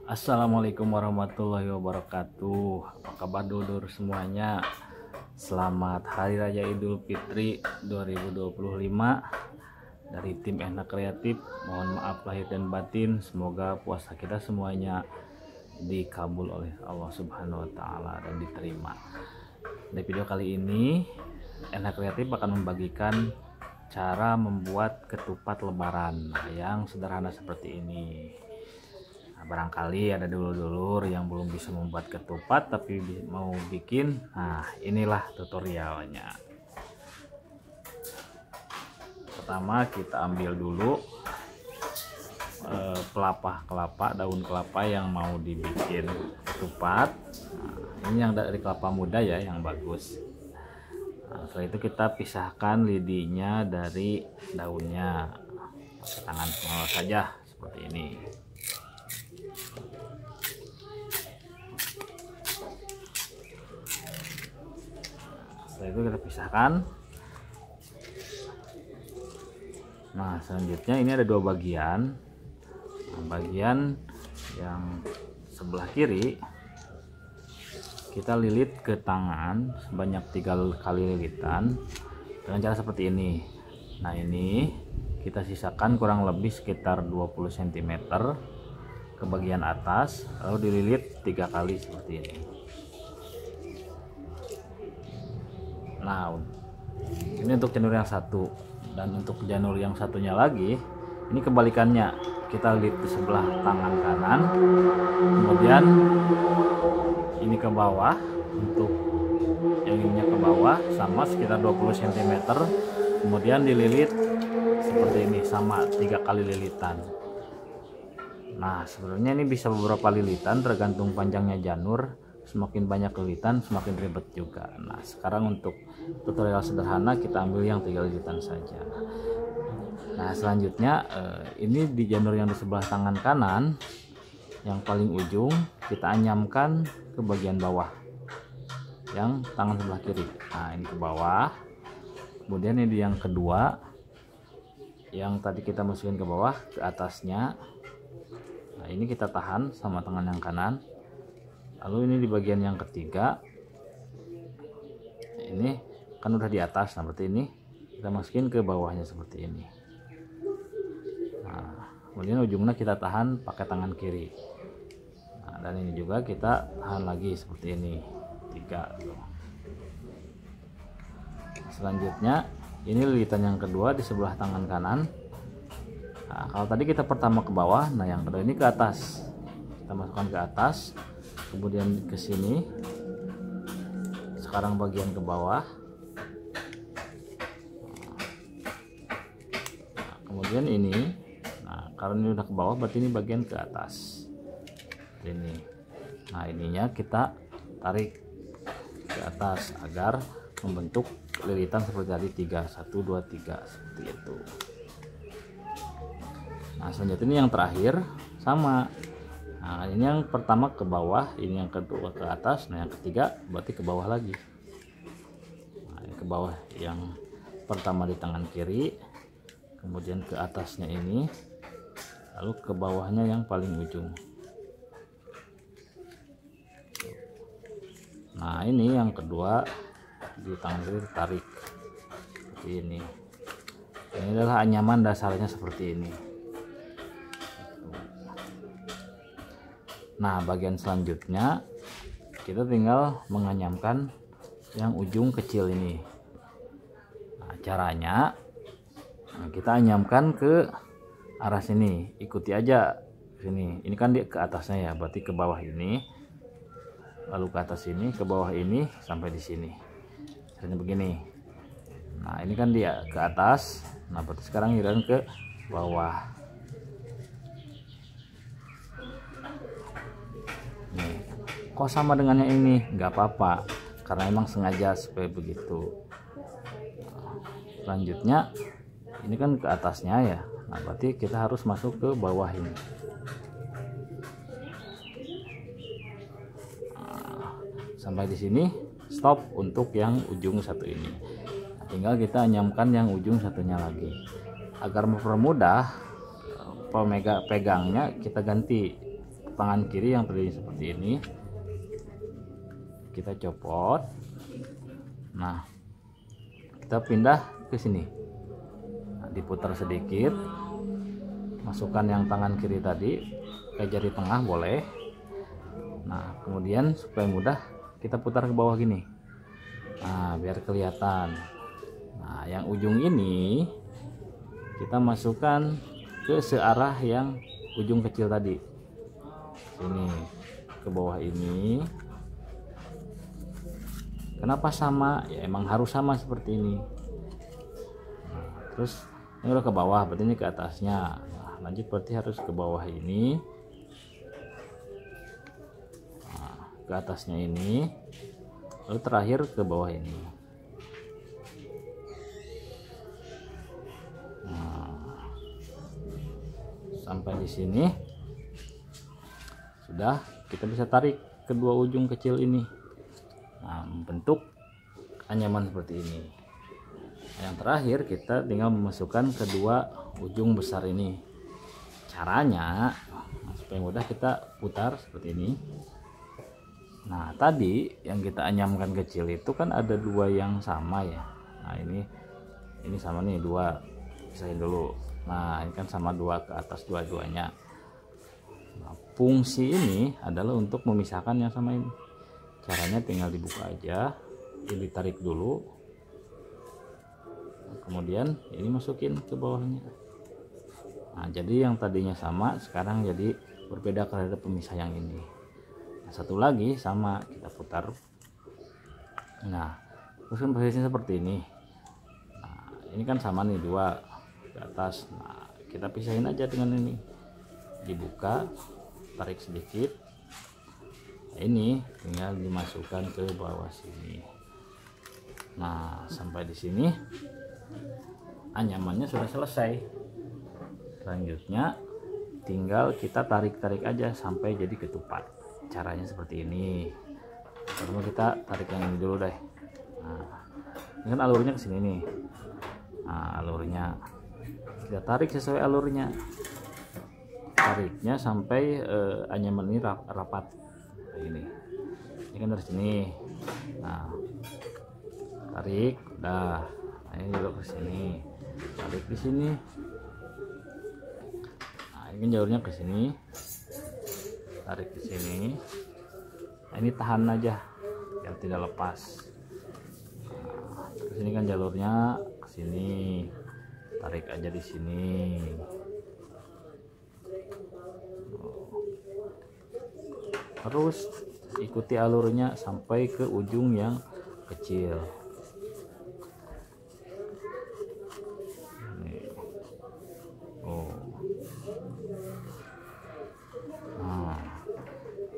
Assalamualaikum warahmatullahi wabarakatuh. Apa kabar dulur semuanya? Selamat Hari Raya Idul Fitri 2025 dari tim Enak Kreatif. Mohon maaf lahir dan batin. Semoga puasa kita semuanya dikabul oleh Allah Subhanahu wa taala dan diterima. Di video kali ini Enak Kreatif akan membagikan cara membuat ketupat lebaran yang sederhana seperti ini. Barangkali ada dulur-dulur yang belum bisa membuat ketupat tapi mau bikin. Nah, inilah tutorialnya. Pertama kita ambil dulu daun kelapa yang mau dibikin ketupat. Nah, ini yang dari kelapa muda ya, yang bagus. Nah, setelah itu kita pisahkan lidinya dari daunnya. Pakai tangan semua saja seperti ini. Setelah itu kita pisahkan. Nah, selanjutnya ini ada dua bagian. Nah, bagian yang sebelah kiri kita lilit ke tangan sebanyak 3 kali lilitan dengan cara seperti ini. Nah, ini kita sisakan kurang lebih sekitar 20 cm ke bagian atas, lalu dililit 3 kali seperti ini. Nah, ini untuk janur yang satu, dan untuk janur yang satunya lagi ini kebalikannya. Kita lilit di sebelah tangan kanan, kemudian ini ke bawah, untuk yang ininya ke bawah sama sekitar 20 cm, kemudian dililit seperti ini sama 3 kali lilitan. Nah, sebenarnya ini bisa beberapa lilitan tergantung panjangnya janur. Semakin banyak lilitan semakin ribet juga. Nah, sekarang untuk tutorial sederhana kita ambil yang 3 lilitan saja. Nah, selanjutnya ini di janur yang di sebelah tangan kanan yang paling ujung kita anyamkan ke bagian bawah yang tangan sebelah kiri. Nah, ini ke bawah. Kemudian ini yang kedua yang tadi kita masukin ke bawah, ke atasnya. Nah, ini kita tahan sama tangan yang kanan. Lalu ini di bagian yang ketiga, ini kan udah di atas, nah seperti ini kita masukin ke bawahnya seperti ini. Nah, kemudian ujungnya kita tahan pakai tangan kiri. Nah, dan ini juga kita tahan lagi seperti ini, 3. Selanjutnya ini lilitan yang kedua di sebelah tangan kanan. Nah, kalau tadi kita pertama ke bawah, nah yang kedua ini ke atas. Kita masukkan ke atas, kemudian ke sini. Sekarang bagian ke bawah. Nah, kemudian ini. Nah, karena ini udah ke bawah berarti ini bagian ke atas. Ini. Nah, ininya kita tarik ke atas agar membentuk lilitan seperti tadi, 3, 1, 2, 3 seperti itu. Nah, selanjutnya ini yang terakhir sama. Nah, ini yang pertama ke bawah, ini yang kedua ke atas, nah yang ketiga berarti ke bawah lagi. Nah, ini ke bawah yang pertama di tangan kiri, kemudian ke atasnya ini, lalu ke bawahnya yang paling ujung. Nah, ini yang kedua di tangan kiri tarik seperti ini. Ini adalah anyaman dasarnya seperti ini. Nah, bagian selanjutnya kita tinggal menganyamkan yang ujung kecil ini. Nah, caranya kita anyamkan ke arah sini, ikuti aja sini. Ini kan dia ke atasnya ya, berarti ke bawah ini, lalu ke atas ini, ke bawah ini sampai di sini. Caranya begini. Nah, ini kan dia ke atas, nah berarti sekarang giliran ke bawah. Nih, kok sama dengan yang ini? Nggak apa-apa, karena emang sengaja supaya begitu. Selanjutnya ini kan ke atasnya ya, nah berarti kita harus masuk ke bawah ini. Nah, sampai di sini stop untuk yang ujung satu ini. Nah, tinggal kita anyamkan yang ujung satunya lagi. Agar mempermudah pegangnya, kita ganti tangan kiri yang tadi seperti ini kita copot. Nah, kita pindah ke sini. Nah, diputar sedikit, masukkan yang tangan kiri tadi ke jari tengah boleh. Nah, kemudian supaya mudah kita putar ke bawah gini. Nah, biar kelihatan. Nah, yang ujung ini kita masukkan ke searah yang ujung kecil tadi. Sini ke bawah ini. Kenapa sama? Ya emang harus sama seperti ini. Nah, terus ini udah ke bawah, berarti ini ke atasnya. Nah, lanjut berarti harus ke bawah ini. Nah, ke atasnya ini. Lalu terakhir ke bawah ini. Nah, sampai di sini sudah, kita bisa tarik kedua ujung kecil ini. Nah, membentuk anyaman seperti ini. Yang terakhir kita tinggal memasukkan kedua ujung besar ini. Caranya supaya mudah kita putar seperti ini. Nah, tadi yang kita anyamkan kecil itu kan ada dua yang sama ya. Nah, ini sama nih, dua, pisahin dulu. Nah, ini kan sama dua ke atas dua-duanya. Nah, fungsi ini adalah untuk memisahkan yang sama ini. Caranya tinggal dibuka aja, ini ditarik dulu, kemudian ini masukin ke bawahnya. Nah, jadi yang tadinya sama sekarang jadi berbeda terhadap pemisah yang ini. Nah, satu lagi sama, kita putar. Nah, terus kan posisinya seperti ini. Nah, ini kan sama nih, dua ke atas. Nah, kita pisahin aja dengan ini, dibuka, tarik sedikit. Nah, ini tinggal dimasukkan ke bawah sini. Nah, sampai di sini anyamannya sudah selesai. Selanjutnya tinggal kita tarik-tarik aja sampai jadi ketupat. Caranya seperti ini. Pertama kita tarik yang ini dulu deh. Nah, ini kan alurnya ke sini nih. Nah, alurnya kita tarik sesuai alurnya. Tariknya sampai anyaman ini rapat. Ini kan dari sini. Nah, tarik, dah. Nah, ini juga ke sini, tarik di sini. Nah, ini kan jalurnya ke sini, tarik di sini. Nah, ini tahan aja biar tidak lepas. Nah, terus ini kan jalurnya ke sini, tarik aja di sini. Terus ikuti alurnya sampai ke ujung yang kecil. Nah,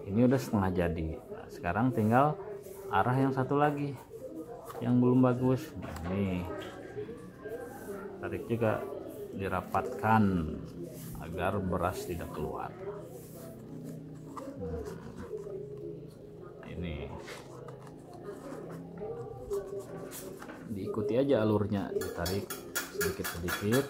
ini udah setengah jadi. Nah, sekarang tinggal arah yang satu lagi yang belum bagus. Nah, ini tarik juga, dirapatkan agar beras tidak keluar. Ini diikuti aja alurnya, ditarik sedikit-sedikit.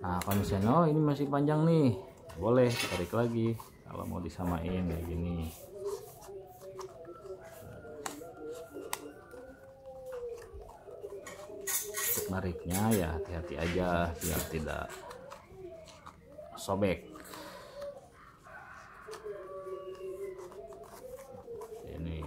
Nah, kalau misalnya oh ini masih panjang nih, boleh tarik lagi kalau mau disamain kayak gini. Untuk nariknya ya hati-hati aja biar tidak sobek. Ini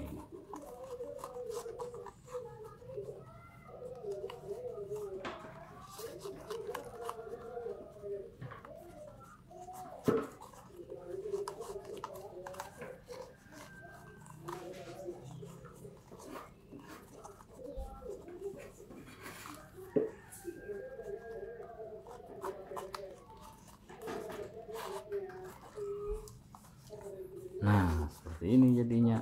nah, seperti ini jadinya.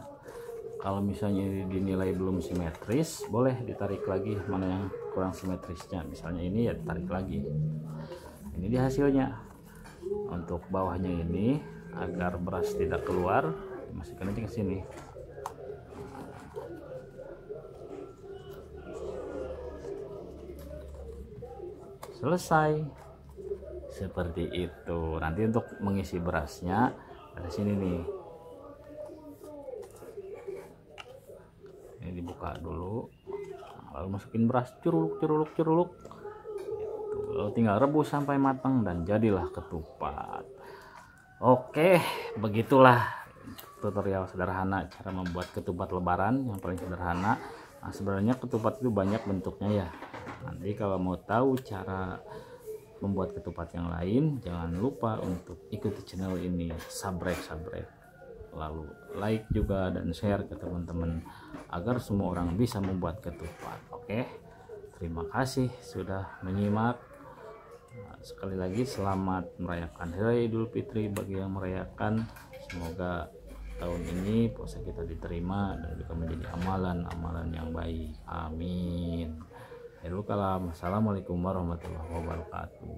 Kalau misalnya dinilai belum simetris, boleh ditarik lagi mana yang kurang simetrisnya. Misalnya ini ya ditarik lagi. Ini dia hasilnya. Untuk bawahnya ini agar beras tidak keluar, masukkan aja ke sini. selesai. Seperti itu. Nanti untuk mengisi berasnya ada sini nih. Ini dibuka dulu. Nah, lalu masukin beras, curuluk gitu. Lalu tinggal rebus sampai matang dan jadilah ketupat. Oke, begitulah tutorial sederhana cara membuat ketupat lebaran yang paling sederhana. Nah, sebenarnya ketupat itu banyak bentuknya ya. Nanti kalau mau tahu cara membuat ketupat yang lain, jangan lupa untuk ikuti channel ini, sabrek, lalu like juga dan share ke teman-teman agar semua orang bisa membuat ketupat. Oke, terima kasih sudah menyimak. Nah, sekali lagi selamat merayakan Hari Idul Fitri bagi yang merayakan. Semoga tahun ini puasa kita diterima dan juga menjadi amalan yang baik. Amin. Assalamualaikum warahmatullahi wabarakatuh.